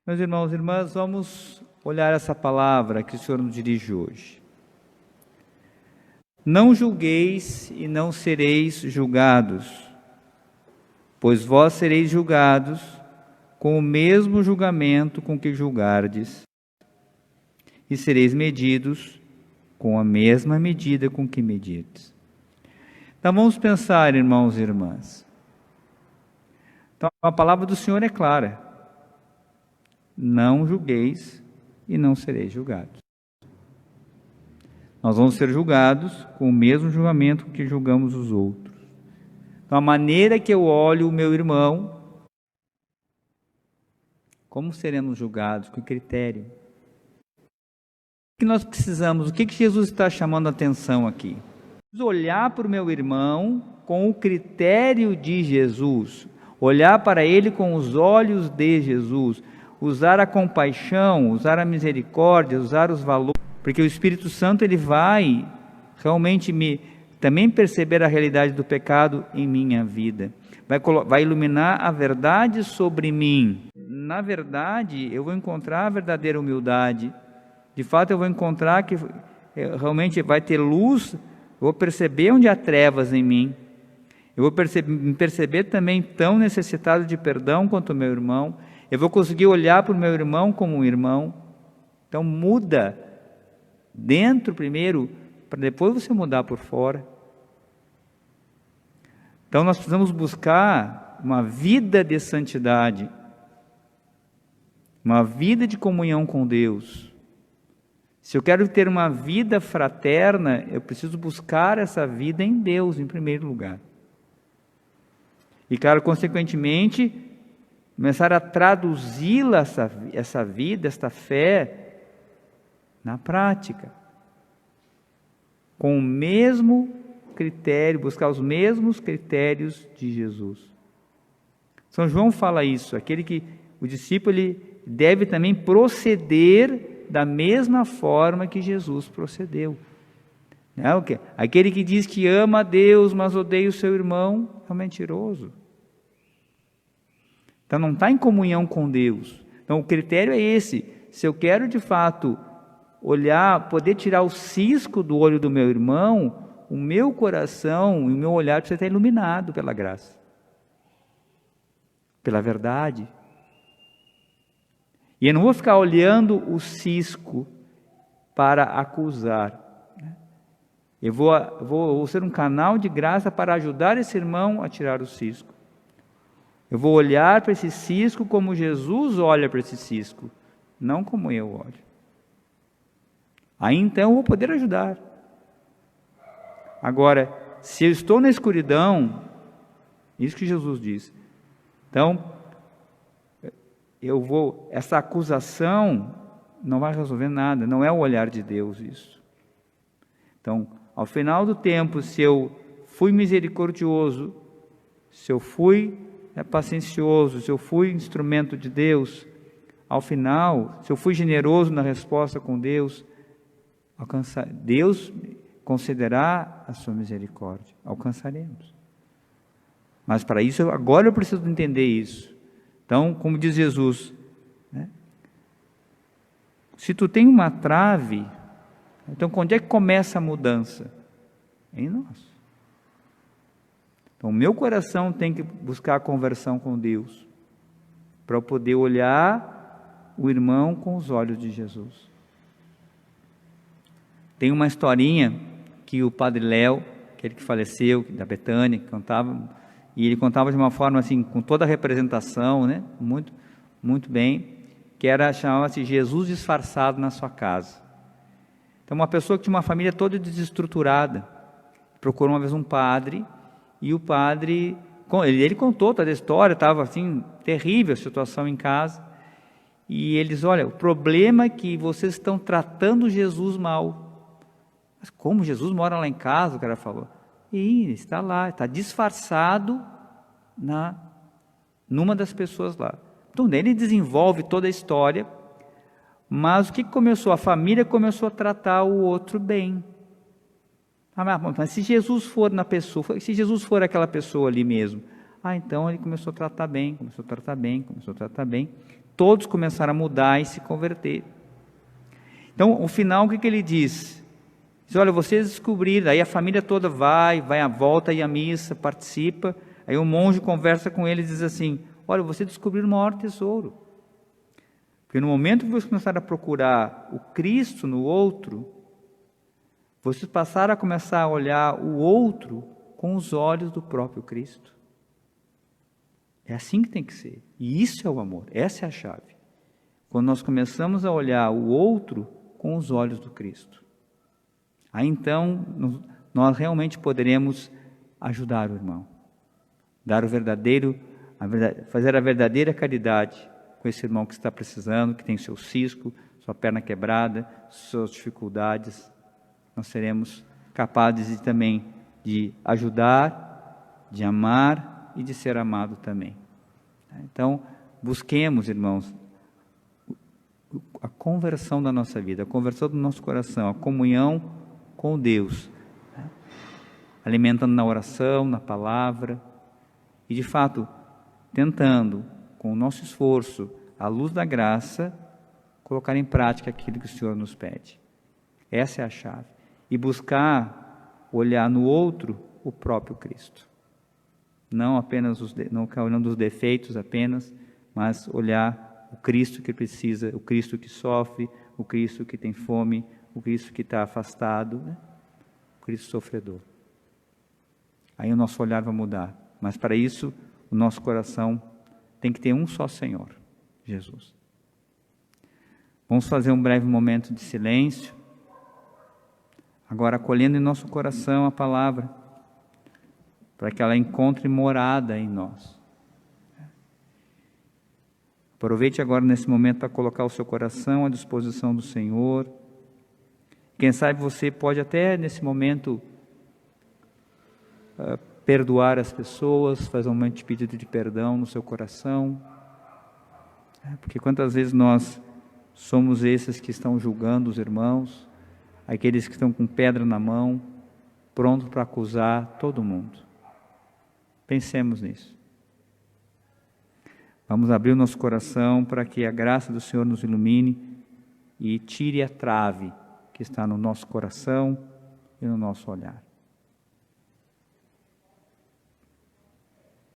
Meus irmãos e irmãs, vamos olhar essa palavra que o Senhor nos dirige hoje. Não julgueis e não sereis julgados, pois vós sereis julgados com o mesmo julgamento com que julgardes, e sereis medidos com a mesma medida com que medides. Então vamos pensar, irmãos e irmãs. Então a palavra do Senhor é clara. Não julgueis e não sereis julgados. Nós vamos ser julgados com o mesmo julgamento que julgamos os outros. Então, a maneira que eu olho o meu irmão, como seremos julgados? Com critério. O que nós precisamos? O que Jesus está chamando a atenção aqui? Olhar para o meu irmão com o critério de Jesus, olhar para ele com os olhos de Jesus, usar a compaixão, usar a misericórdia, usar os valores, porque o Espírito Santo ele vai realmente também perceber a realidade do pecado em minha vida, vai iluminar a verdade sobre mim. Na verdade, eu vou encontrar a verdadeira humildade, de fato eu vou encontrar que realmente vai ter luz, eu vou perceber onde há trevas em mim, eu vou me perceber também tão necessitado de perdão quanto o meu irmão. Eu vou conseguir olhar para o meu irmão como um irmão. Então muda dentro primeiro, para depois você mudar por fora. Então nós precisamos buscar uma vida de santidade, uma vida de comunhão com Deus. Se eu quero ter uma vida fraterna, eu preciso buscar essa vida em Deus em primeiro lugar. E claro, consequentemente, começar a traduzi-la, essa vida, esta fé, na prática. Com o mesmo critério, buscar os mesmos critérios de Jesus. São João fala isso, o discípulo ele deve também proceder da mesma forma que Jesus procedeu. Não, aquele que diz que ama a Deus, mas odeia o seu irmão, é um mentiroso. Então não está em comunhão com Deus. Então o critério é esse. Se eu quero de fato olhar, poder tirar o cisco do olho do meu irmão, o meu coração e o meu olhar precisa estar iluminado pela graça, pela verdade. E eu não vou ficar olhando o cisco para acusar. Eu vou ser um canal de graça para ajudar esse irmão a tirar o cisco. Eu vou olhar para esse cisco como Jesus olha para esse cisco, não como eu olho. Aí então eu vou poder ajudar. Agora, se eu estou na escuridão, isso que Jesus diz. Então, essa acusação não vai resolver nada, não é o olhar de Deus isso. Então, ao final do tempo, se eu fui misericordioso, se eu fui paciencioso, se eu fui instrumento de Deus, ao final, se eu fui generoso na resposta com Deus, Deus concederá a sua misericórdia, alcançaremos. Mas para isso, agora eu preciso entender isso. Então, como diz Jesus, se tu tem uma trave, então onde é que começa a mudança? Em nós. Então, o meu coração tem que buscar a conversão com Deus, para eu poder olhar o irmão com os olhos de Jesus. Tem uma historinha que o Padre Léo, aquele que faleceu, da Betânia, que contava, e ele contava de uma forma assim, com toda a representação, muito, muito bem, chamava-se Jesus disfarçado na sua casa. Então, uma pessoa que tinha uma família toda desestruturada, procurou uma vez um padre, e o padre, ele contou toda a história, estava assim, terrível a situação em casa, e eles, olha, o problema é que vocês estão tratando Jesus mal. Mas como Jesus mora lá em casa, o cara falou. E está lá, está disfarçado numa das pessoas lá. Então ele desenvolve toda a história, mas o que começou? A família começou a tratar o outro bem. Mas se Jesus for na pessoa, se Jesus for aquela pessoa ali mesmo, então ele começou a tratar bem, começou a tratar bem, começou a tratar bem. todos começaram a mudar e se converter. Então, o final, o que ele diz? Diz, olha, vocês descobriram, aí a família toda vai à volta, e à missa, participa, aí o monge conversa com eles e diz assim, olha, vocês descobriram o maior tesouro. Porque no momento que vocês começaram a procurar o Cristo no outro, vocês passaram a começar a olhar o outro com os olhos do próprio Cristo. É assim que tem que ser. E isso é o amor, essa é a chave. Quando nós começamos a olhar o outro com os olhos do Cristo. Aí então, nós realmente poderemos ajudar o irmão. Dar fazer a verdadeira caridade com esse irmão que está precisando, que tem seu cisco, sua perna quebrada, suas dificuldades. Nós seremos capazes também de ajudar, de amar e de ser amado também. Então, busquemos, irmãos, a conversão da nossa vida, a conversão do nosso coração, a comunhão com Deus, alimentando na oração, na palavra, e de fato, tentando, com o nosso esforço, à luz da graça, colocar em prática aquilo que o Senhor nos pede. Essa é a chave. E buscar olhar no outro o próprio Cristo. Não apenas não ficar olhando os defeitos apenas, mas olhar o Cristo que precisa, o Cristo que sofre, o Cristo que tem fome, o Cristo que está afastado, o Cristo sofredor. Aí o nosso olhar vai mudar. Mas para isso, o nosso coração tem que ter um só Senhor, Jesus. Vamos fazer um breve momento de silêncio. Agora acolhendo em nosso coração a palavra, para que ela encontre morada em nós. Aproveite agora nesse momento para colocar o seu coração à disposição do Senhor. Quem sabe você pode até nesse momento perdoar as pessoas, fazer um momento de pedido de perdão no seu coração. Porque quantas vezes nós somos esses que estão julgando os irmãos, aqueles que estão com pedra na mão, prontos para acusar todo mundo. Pensemos nisso. Vamos abrir o nosso coração para que a graça do Senhor nos ilumine e tire a trave que está no nosso coração e no nosso olhar.